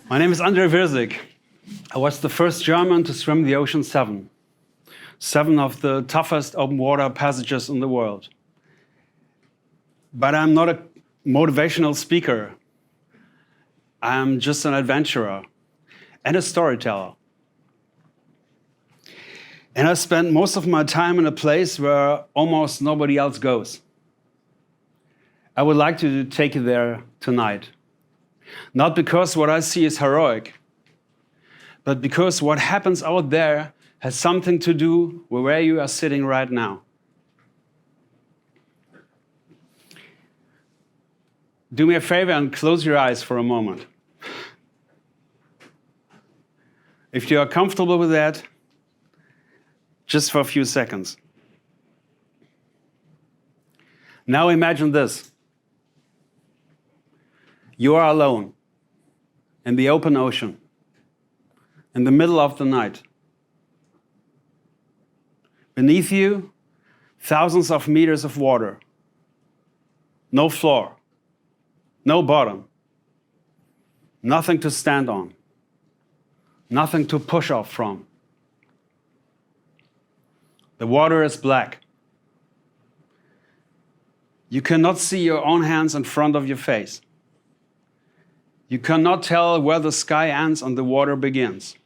My name is André Wirsig. I was the first German to swim the Ocean Seven. 7 of the toughest open water passages in the world. But I'm not a motivational speaker. I'm just an adventurer and a storyteller. And I spend most of my time in a place where almost nobody else goes. I would like to take you there tonight. Not because what I see is heroic, but because what happens out there has something to do with where you are sitting right now. Do me a favor and close your eyes for a moment. If you are comfortable with that, just for a few seconds. Now imagine this. You are alone in the open ocean, in the middle of the night. Beneath you, thousands of meters of water. No floor, no bottom, nothing to stand on, nothing to push off from. The water is black. You cannot see your own hands in front of your face. You cannot tell where the sky ends and the water begins.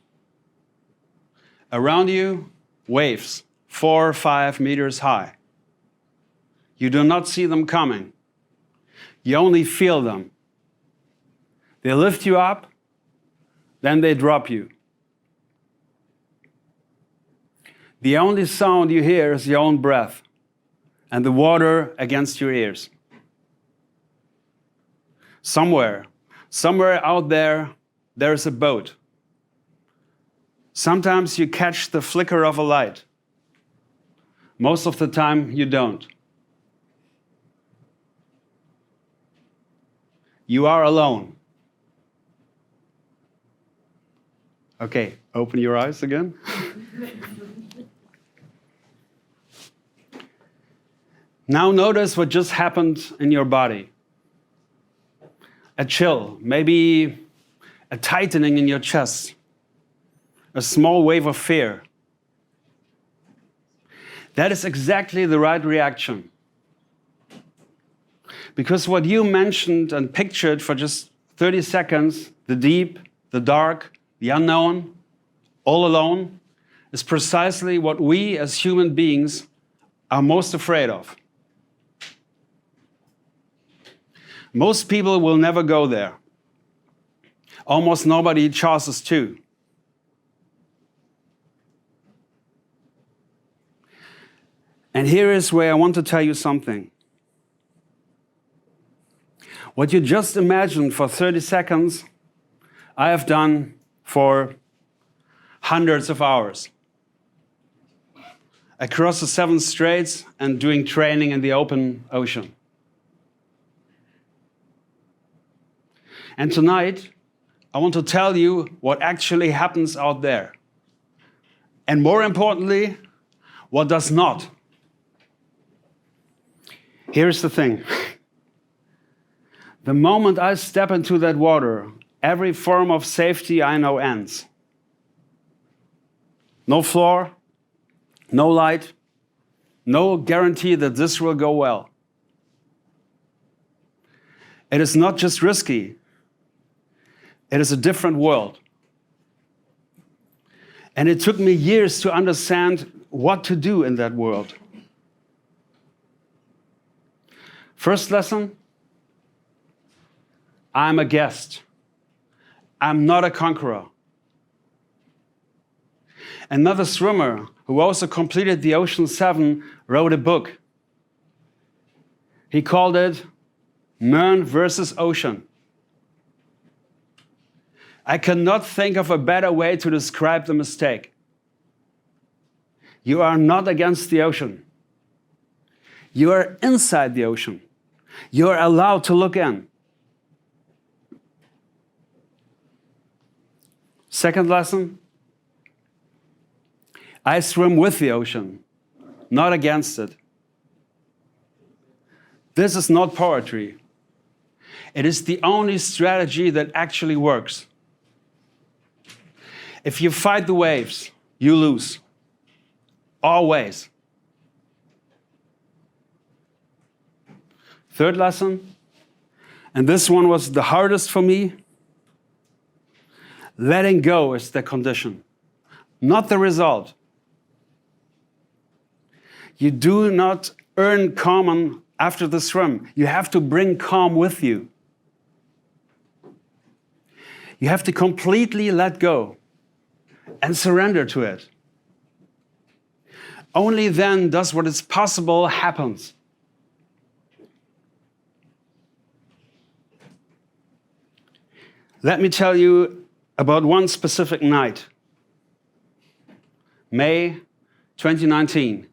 Around you, waves, 4 or 5 meters high. You do not see them coming. You only feel them. They lift you up, then they drop you. The only sound you hear is your own breath and the water against your ears. Somewhere out there, there's a boat. Sometimes you catch the flicker of a light. Most of the time, you don't. You are alone. Okay, open your eyes again. Now notice what just happened in your body. A chill, maybe a tightening in your chest, a small wave of fear. That is exactly the right reaction. Because what you mentioned and pictured for just 30 seconds, the deep, the dark, the unknown, all alone, is precisely what we as human beings are most afraid of. Most people will never go there. Almost nobody chooses to. And here is where I want to tell you something. What you just imagined for 30 seconds, I have done for hundreds of hours. Across the 7 straits and doing training in the open ocean. And tonight, I want to tell you what actually happens out there. And more importantly, what does not. Here's the thing. The moment I step into that water, every form of safety I know ends. No floor, no light, no guarantee that this will go well. It is not just risky. It is a different world. And it took me years to understand what to do in that world. First lesson, I'm a guest. I'm not a conqueror. Another swimmer who also completed the Ocean Seven wrote a book. He called it Man versus Ocean. I cannot think of a better way to describe the mistake. You are not against the ocean. You are inside the ocean. You are allowed to look in. Second lesson, I swim with the ocean, not against it. This is not poetry. It is the only strategy that actually works. If you fight the waves, you lose. Always. Third lesson, and this one was the hardest for me. Letting go is the condition, not the result. You do not earn calm after the swim. You have to bring calm with you. You have to completely let go and surrender to it. Only then does what is possible happens. Let me tell you about one specific night. May 2019,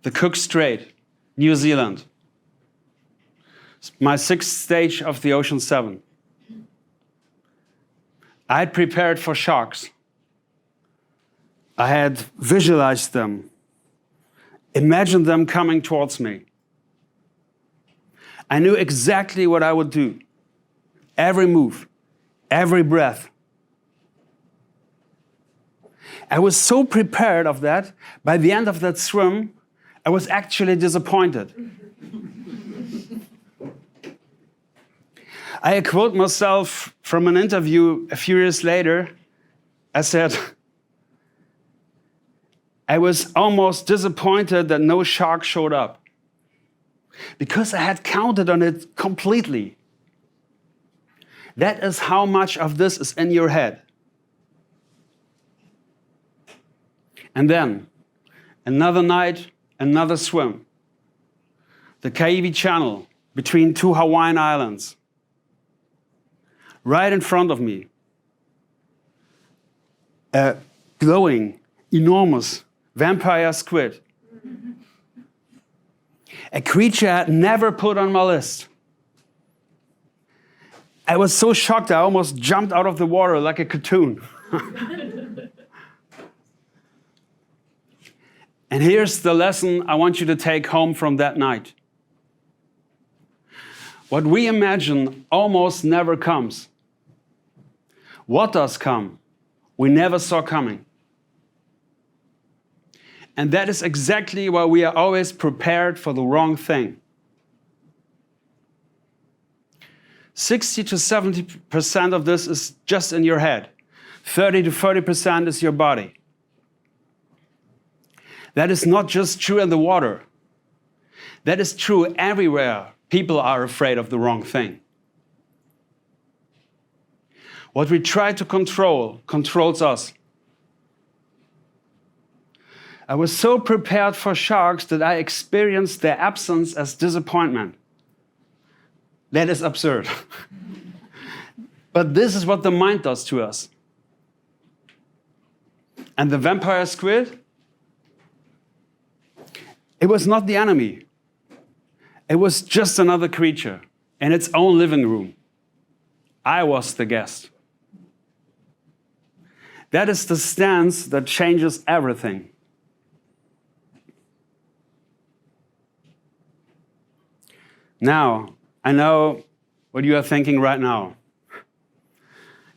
the Cook Strait, New Zealand. My 6th stage of the Ocean 7. I had prepared for sharks. I had visualized them, imagined them coming towards me. I knew exactly what I would do. Every move, every breath. I was so prepared of that, by the end of that swim, I was actually disappointed. I quote myself from an interview a few years later. I said, I was almost disappointed that no shark showed up because I had counted on it completely. That is how much of this is in your head. And then, another night, another swim. The Kaiwi Channel between 2 Hawaiian islands. Right in front of me. A glowing, enormous vampire squid. A creature I had never put on my list. I was so shocked I almost jumped out of the water like a cartoon. And here's the lesson I want you to take home from that night. What we imagine almost never comes. What does come, we never saw coming. And that is exactly why we are always prepared for the wrong thing. 60 to 70% of this is just in your head. 30 to 40% is your body. That is not just true in the water. That is true everywhere. People are afraid of the wrong thing. What we try to control controls us. I was so prepared for sharks that I experienced their absence as disappointment. That is absurd. But this is what the mind does to us. And the vampire squid? It was not the enemy. It was just another creature in its own living room. I was the guest. That is the stance that changes everything. Now, I know what you are thinking right now.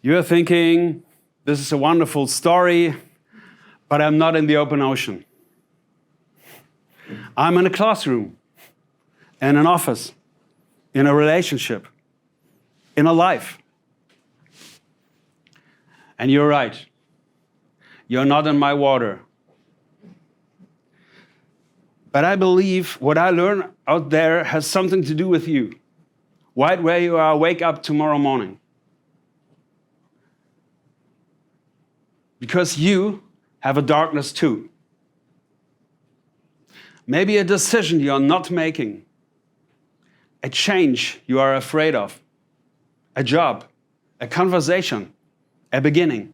You are thinking, this is a wonderful story, but I'm not in the open ocean. I'm in a classroom, in an office, in a relationship, in a life. And you're right. You're not in my water. But I believe what I learn out there has something to do with you. Right where you are, wake up tomorrow morning. Because you have a darkness too. Maybe a decision you are not making. A change you are afraid of. A job, a conversation, a beginning.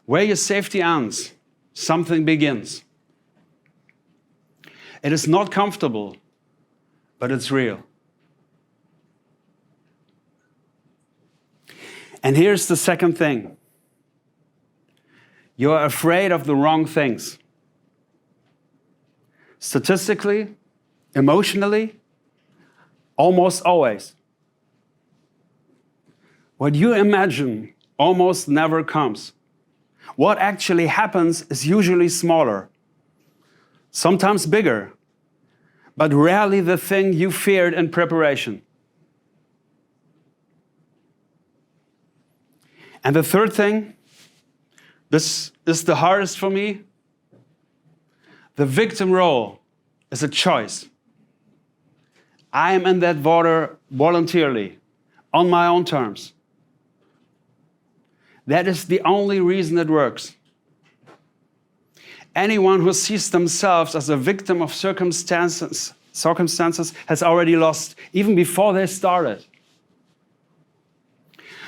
Where your safety ends, something begins. It is not comfortable, but it's real. And here's the second thing. You're afraid of the wrong things. Statistically, emotionally, almost always. What you imagine almost never comes. What actually happens is usually smaller, sometimes bigger, but rarely the thing you feared in preparation. And the third thing, this is the hardest for me. The victim role is a choice. I am in that water voluntarily, on my own terms. That is the only reason it works. Anyone who sees themselves as a victim of circumstances has already lost, even before they started.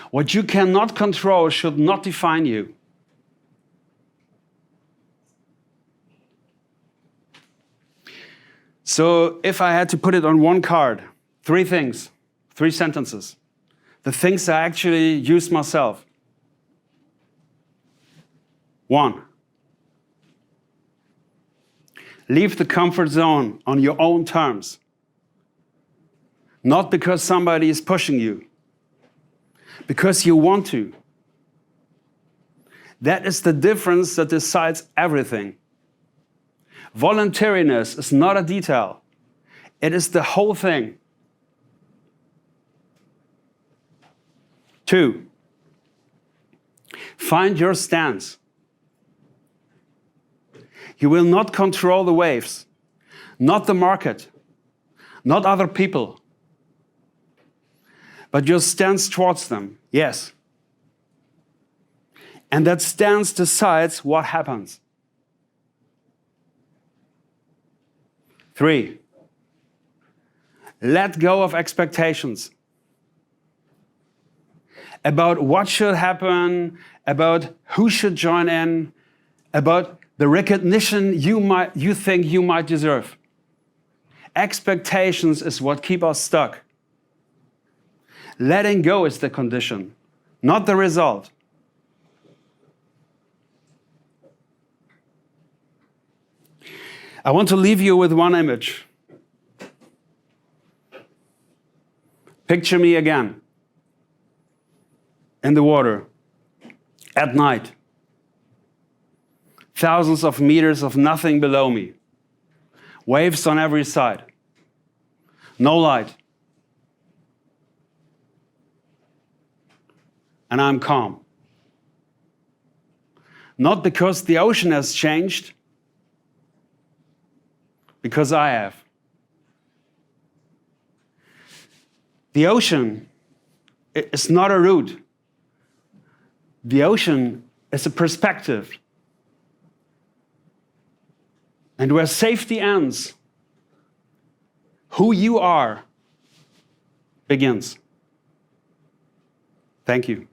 What you cannot control should not define you. So if I had to put it on one card, 3 things, 3 sentences, the things I actually use myself. 1, leave the comfort zone on your own terms, not because somebody is pushing you, because you want to. That is the difference that decides everything. Voluntariness is not a detail. It is the whole thing. 2, find your stance. You will not control the waves, not the market, not other people, but your stance towards them, yes. And that stance decides what happens. 3, let go of expectations about what should happen, about who should join in, about the recognition you think you might deserve. Expectations is what keep us stuck. Letting go is the condition, not the result. I want to leave you with one image. Picture me again in the water at night. Thousands of meters of nothing below me. Waves on every side. No light. And I'm calm. Not because the ocean has changed, because I have. The ocean is not a route. The ocean is a perspective. And where safety ends, who you are begins. Thank you.